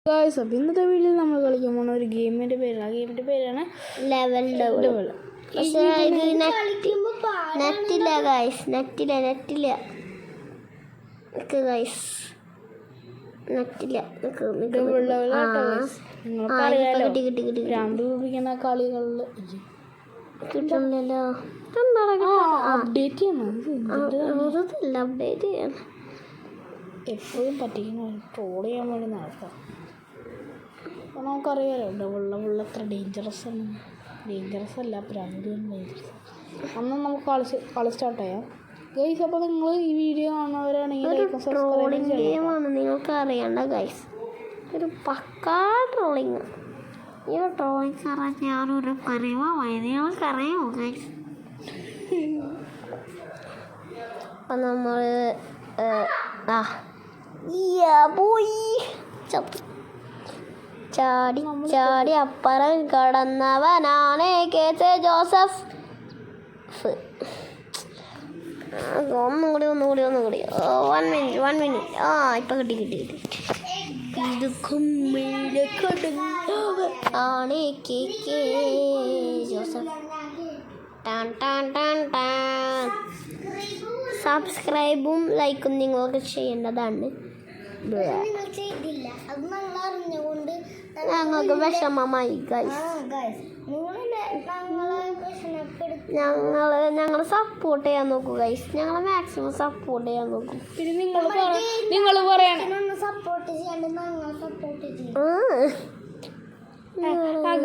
Guys, അപ്പോൾ ഇന്നത്തെ വീഡിയോയിൽ നമ്മൾ കളിക്കാൻ പോകുന്ന ഒരു ഗെയിമിൻ്റെ പേരാണ്. ആ ഗെയിമിൻ്റെ പേരാണ് ലെവൽ ഡബിൾ. പക്ഷേ ഇത് നെറ്റില്ല ഗായ്സ്, നെറ്റില്ല ഗായ്സ്, നെറ്റില്ല. രണ്ടുപിടിക്കുന്ന കളികളിൽ കിട്ടുന്നില്ലല്ലോ. അപ്ഡേറ്റ് ചെയ്യണം, അപ്ഡേറ്റ് ചെയ്യണം. എപ്പോഴും പറ്റിക്കുന്ന ട്രോൾ ചെയ്യാൻ വേണ്ടി നടക്കാം. അപ്പോൾ നമുക്കറിയാമല്ലോ വെള്ളം എത്ര ഡേഞ്ചറസ് അല്ല, പ്രാന്തിയാണ് ഡേഞ്ചറസ്. അന്ന് നമുക്ക് കളി സ്റ്റാർട്ട് ചെയ്യാം ഗൈസ്. അപ്പോൾ നിങ്ങൾ ഈ വീഡിയോ കാണുന്നവരാണെങ്കിൽ ട്രോളിങ് ഗെയിമാണ്, നിങ്ങൾക്ക് അറിയണ്ട ഗൈസ്. ഒരു പക്കാ ട്രോളിങ്. ഈ ട്രോളിങ് സാറാൻ ഞാനൊരു പരിവായി, നിങ്ങൾക്കറിയാമോ ഗൈസ്? അപ്പം നമ്മൾ പോയി ചാടി അപ്പുറം കടന്നവനാണ് കെ.ജെ. ജോസഫ്. ഒന്നുകൂടി 1 മിനിറ്റ്. ഇപ്പം കിട്ടി. ഇത് കുമ്മിലെ കടന്നവനാണ് കെ.ജെ. ജോസഫ്. സബ്സ്ക്രൈബും ലൈക്കും നിങ്ങൾക്ക് ചെയ്യേണ്ടതാണ്. ഞങ്ങൾക്ക് വിഷമമായി ഗൈസ്. ഞങ്ങൾ സപ്പോർട്ട് ചെയ്യാൻ നോക്കൂ ഗൈസ്. ഞങ്ങൾ മാക്സിമം സപ്പോർട്ട് ചെയ്യാൻ നോക്കും. പിന്നെ നിങ്ങൾ പറയണം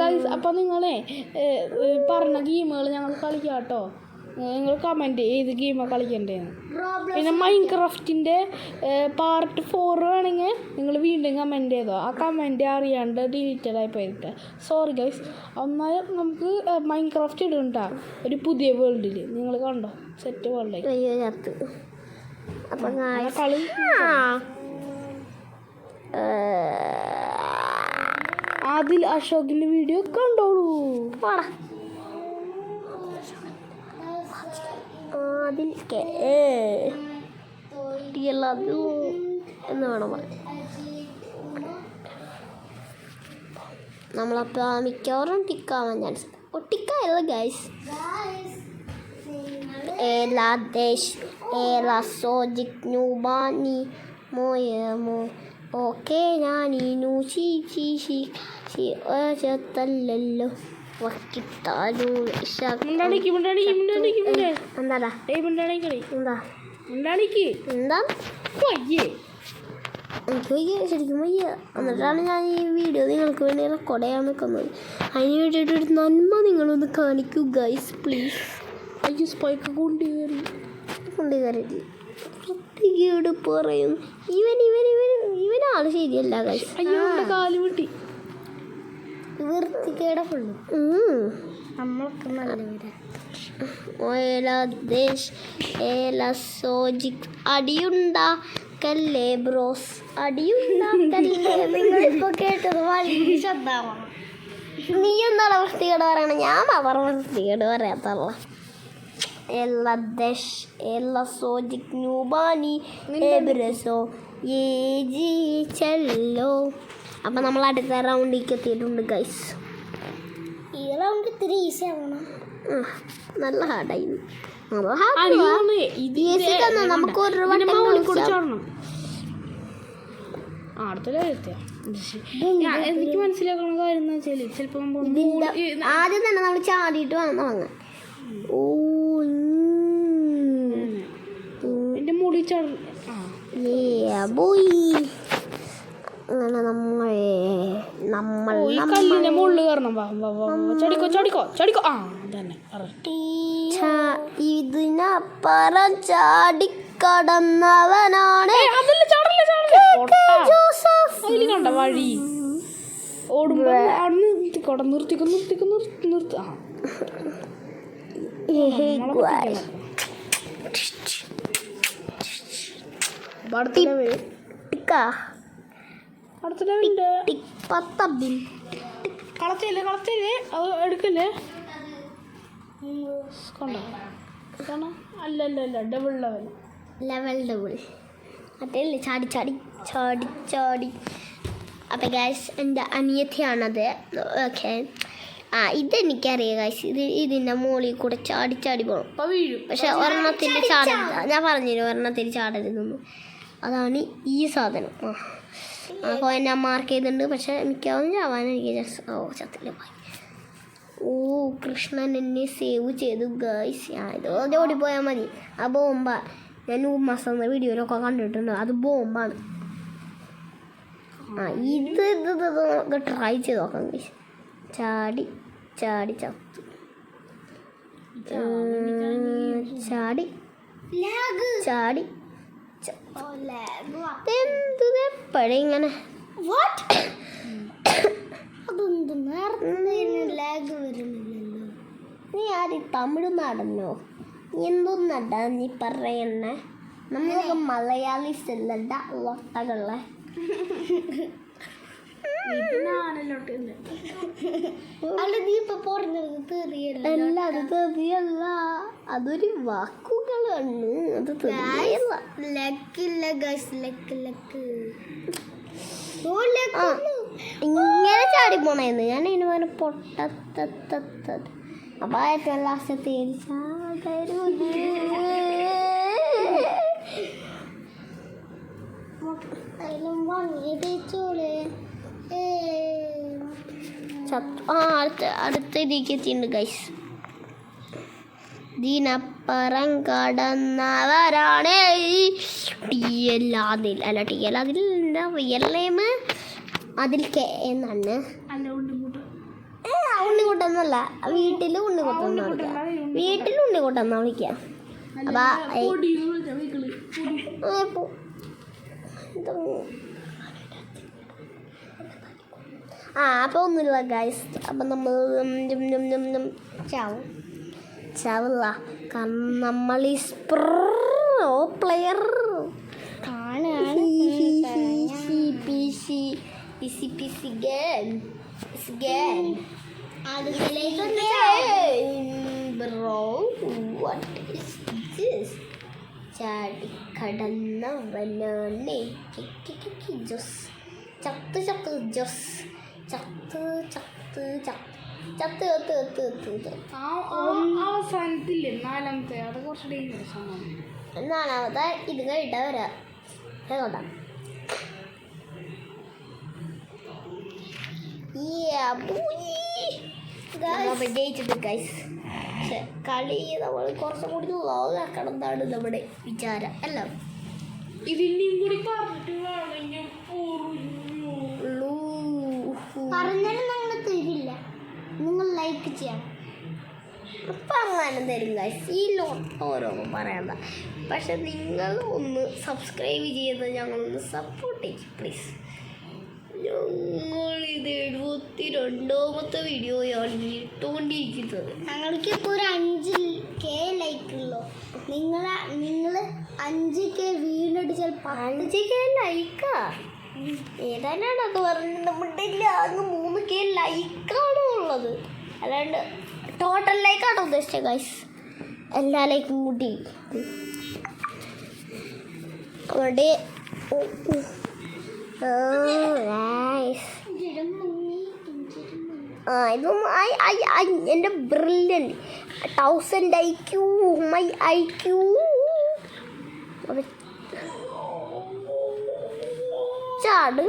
ഗൈസ്. അപ്പോൾ നിങ്ങളെ പറഞ്ഞ ഗെയിമുകൾ ഞങ്ങൾ കളിക്കാം കേട്ടോ. നിങ്ങൾ കമൻറ്റ് ഏത് ഗെയിമാണ് കളിക്കേണ്ടതെന്ന്. പിന്നെ മൈൻക്രാഫ്റ്റിൻ്റെ പാർട്ട് 4 വേണമെങ്കിൽ നിങ്ങൾ വീണ്ടും കമൻറ്റ് ചെയ്തോ. ആ കമൻറ്റ് അറിയാണ്ട് ഡിലീറ്റഡായി പോയിട്ട് സോറി ഗൈസ്. എന്നാൽ നമുക്ക് മൈൻക്രാഫ്റ്റ് ഇടുന്നുണ്ടാ ഒരു പുതിയ വേൾഡിൽ. നിങ്ങൾ കണ്ടോ സെറ്റ് വേൾഡ് കളി. അതിൽ അശോകിൻ്റെ വീഡിയോ കണ്ടോളൂ. അതിൽ എന്ന് വേണം പറയാം. നമ്മളപ്പോൾ മിക്കവാറും ടിക്കാവാൻ ചാൻസ്. ടിക്കല്ല ഗൈസ്. ഓക്കെ ഞാനീനു ചെത്തല്ലോ ശരിക്കും വയ്യ. എന്നിട്ടാണ് ഞാൻ ഈ വീഡിയോ നിങ്ങൾക്ക് വേണ്ടി റെക്കോർഡ് ചെയ്യാൻ നിൽക്കുന്നത്. അതിന് വേണ്ടിയിട്ട് ഒരു നന്മ നിങ്ങളൊന്ന് കാണിക്കൂ ഗൈസ് പ്ലീസ്. സ്പൈക്ക് കൊണ്ടുകയറി വൃത്തികേട് പറയും. ഇവനാള് ശരിയല്ല ഗൈസ്. കാല് വിട്ടി വൃത്തികേട ഫുള്ള്. നമ്മളൊക്കെ അടിയുണ്ടാക്കല്ലേ ബ്രോസ്, അടിയുണ്ടാക്കല്ലേ. നിങ്ങളിപ്പോൾ കേട്ടത് വളരെ ശ്രദ്ധാവണം. നീ എന്താണ് വൃത്തികേട് പറയണ? ഞാൻ അവർ വൃത്തികേട് പറയാത്തല്ല. അപ്പം നമ്മൾ അടുത്ത റൗണ്ടിലേക്ക് എത്തിയിട്ടുണ്ട് ഗൈസ്. ഈ റൗണ്ട് ഇത്തിരി ഈസി ആവണം. നല്ല ഹാർഡായി. നമുക്ക് ഒരു എനിക്ക് മനസ്സിലാക്കണ കാര്യം എന്ന് വെച്ചാൽ ചിലപ്പോൾ ആദ്യം തന്നെ നമ്മൾ ചാടിയിട്ട് വേണം വാങ്ങാൻ. എൻ്റെ മുടി അങ്ങനെ നമ്മൾ കല്ലിന്റെ മുകളിൽ കയറണം. ചടിക്കോ. ഇതിനപ്പുറം ചാടിക്കടന്നവനാണ് കണ്ട വഴി ഓടുമ്പോ നിർത്തിക്കോ. കളത്തില്ലേ അത് എടുക്കല്ലേ. കണ്ടോ അല്ല ഡബിൾ ലെവൽ മറ്റേ ചാടി അപ്പം ഗൈസ് എൻ്റെ അനിയത്തിയാണത്. Okay, ഇതെനിക്കറിയാം guys. ഇതിൻ്റെ മുകളിൽ കൂടെ ചാടി പോകണം. അപ്പോൾ വീഴും. പക്ഷെ ഒരെണ്ണത്തിൽ ചാടരുത്. ഞാൻ പറഞ്ഞില്ല ഒരെണ്ണത്തിൽ ചാടരുതെന്ന്. അതാണ് ഈ സാധനം. അപ്പോൾ ഞാൻ മാർക്ക് ചെയ്തിട്ടുണ്ട്. പക്ഷെ മിക്കവാറും ചാവാൻ എനിക്ക് ചത്തില്ല. ഓ, കൃഷ്ണൻ എന്നെ സേവ് ചെയ്തു ഗൈസ്. ഇത് ഓടിപ്പോയാൽ മതി. ആ ബോംബ ഞാൻ മാസം വീഡിയോയിലൊക്കെ കണ്ടിട്ടുണ്ട്. അത് ബോംബാണ്. ഇത് ട്രൈ ചെയ്ത് നോക്കാം ഗൈസ്. ചാടി ചത്തു. ചാടി എപ്പോഴും ഇങ്ങനെ നീ ആര് തമിഴ്നാടനോ? എന്തൊന്നടാ നീ പറയണ? നമ്മളൊക്കെ മലയാളീസ് അല്ലട ലൊട്ടകളെ. അല്ല, നീ ഇപ്പൊ പറഞ്ഞത് തെറിയല്ല. അത് തെറിയല്ല, അതൊരു വാക്കുകളാണ്. അത് തെറിയല്ല. ലക്കില്ല ഗൈസ്, ലക്ക് ഇങ്ങനെ ചാടി പോണേന്ന് ഞാൻ ഇതിന് പറഞ്ഞ പൊട്ടത്തത്. അപ്പൊ ഏറ്റവും ലാസ്റ്റ് തേടിച്ചാകരുത്. അടുത്ത ഇതിലേക്ക് എത്തിയിട്ടുണ്ട് ഗൈസ്. ഇതിനപ്പുറം കടന്നവരാണ് TLAതിൽ എന്താ റിയൽ നെയിം? അതിൽ K എന്നാണ്. ഉണ്ണിക്കുട്ടെന്നല്ല, വീട്ടിൽ ഉണ്ണിക്കുട്ടെന്നാ വിളിക്കുക. അപ്പൊ ഒന്നുമില്ല ഗൈസ്. അപ്പം നമ്മൾ ചാവില്ല. കാരണം നമ്മൾ ഈ പ്രോ പ്ലെയർ ചാടി കടന്നവനാണ് അവസാനത്തില്ലേ 4ാമത്തെ, അത് കുറച്ച് ഡേഞ്ചറസ് ആണ്. 4ാമത്തെ ഇത് കഴിഞ്ഞിട്ടാ വരാം. കേട്ടോ, ജയിച്ചിട്ട് ഗൈസ്. പക്ഷെ കളി നമ്മൾ കുറച്ചും കൂടി ലോകാക്കണം എന്നാണ് നമ്മുടെ വിചാരം. അല്ല, ഇതിൻ്റെയും കൂടി പറഞ്ഞാലും നിങ്ങൾ തരില്ല. നിങ്ങൾ ലൈക്ക് ചെയ്യണം. അപ്പം അങ്ങനെ തരും ഗൈസ്. ഈ ഓരോന്നും പറയണ്ട. പക്ഷെ നിങ്ങൾ ഒന്ന് സബ്സ്ക്രൈബ് ചെയ്ത് ഞങ്ങളൊന്ന് സപ്പോർട്ട് ചെയ്യും പ്ലീസ്. ഞങ്ങളിത് 72ാമത്തെ വീഡിയോയാണ് ഇട്ടുകൊണ്ടിരിക്കുന്നത്. ഞങ്ങൾക്കിപ്പോൾ ഒരു 5K ലൈക്കുള്ളൂ. നിങ്ങൾ 5K വീണ്ടും ചിലപ്പോൾ 5K ലൈക്കാ ഏതായാലും അത് പറഞ്ഞ് നമ്മുടെ അങ്ങ് 3K ലൈക്കാണ് ഉള്ളത്. അല്ലാണ്ട് ടോട്ടൽ ലൈക്കാണ് ഉദ്ദേശിച്ചത് ഗൈസ്. എല്ലാ ലൈക്കും കൂട്ടി അവിടെ ഇതൊന്നും എൻ്റെ ബ്രില്യൻ്റ് 1000 IQ മൈ IQ. ചാടി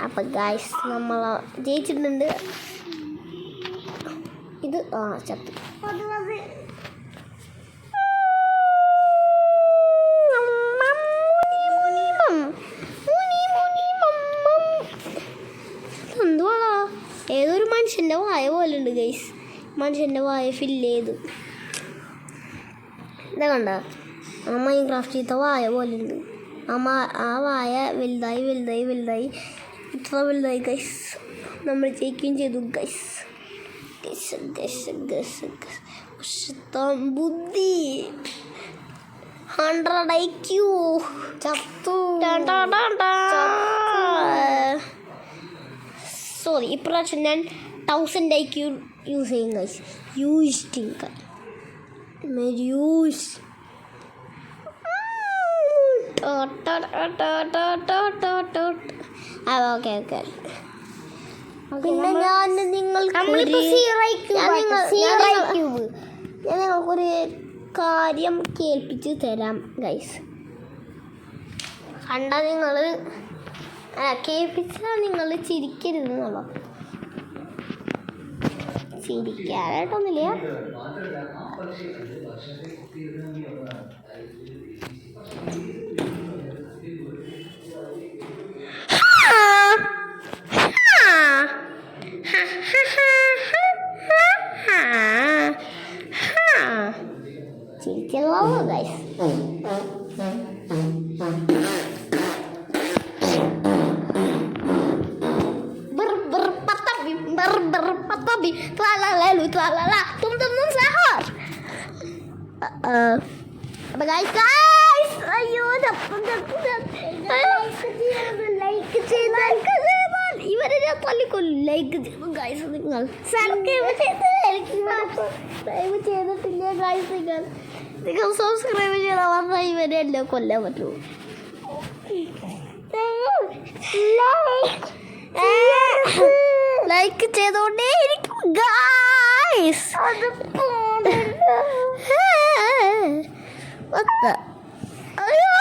അപ്പം ഗൈസ് നമ്മൾ ജയിച്ചിട്ടുണ്ട്. ഇത് ചത്തു. എന്തുവാണോ ഏതൊരു മനുഷ്യൻ്റെ വായ പോലെ ഉണ്ട് ഗൈസ്. മനുഷ്യൻ്റെ വായ ഫില്ല് ചെയ്തു. ഇതാ കണ്ട മൈൻക്രാഫ്റ്റിലത്തെ വായ പോലെ ഉണ്ട്. ആ വായ വലുതായി ഇത്ര വലുതായി ഗൈസ്. നമ്മൾ ജയിക്കുകയും ചെയ്തു ഗൈസ്. ബുദ്ധി 100 IQ ചത്തു. സോറി, ഇപ്രാവശ്യം ഞാൻ 1000 IQ യൂസ് ചെയ്യും ഗൈസ്. Okay okay. പിന്നെ ഞാൻ നിങ്ങൾക്കൊരു കാര്യം കേൾപ്പിച്ച് തരാം ഗൈസ്. കണ്ട നിങ്ങൾ കേൾപ്പിച്ചാൽ നിങ്ങൾ ചിരിക്കരുത് എന്നുള്ള. ചിരിക്കാനായിട്ടൊന്നുമില്ല. ചിരിച്ചല്ലോ ഗൈസ്. ഇവരെ ഞാൻ തല്ലിക്കൊല്ലും. ലൈക്ക് ചെയ്തു ഗൈസ് നിങ്ങൾ. സബ്സ്ക്രൈബ് ചെയ്തിട്ടില്ല ഗൈസ് നിങ്ങൾ സബ്സ്ക്രൈബ് ചെയ്താൽ വന്നാൽ ഇവരെ എല്ലാം കൊല്ലാൻ പറ്റുമോ? ലൈക്ക് ചെയ്തോണ്ടേ ഇരിക്കും ഗൈസ്. അയ്യോ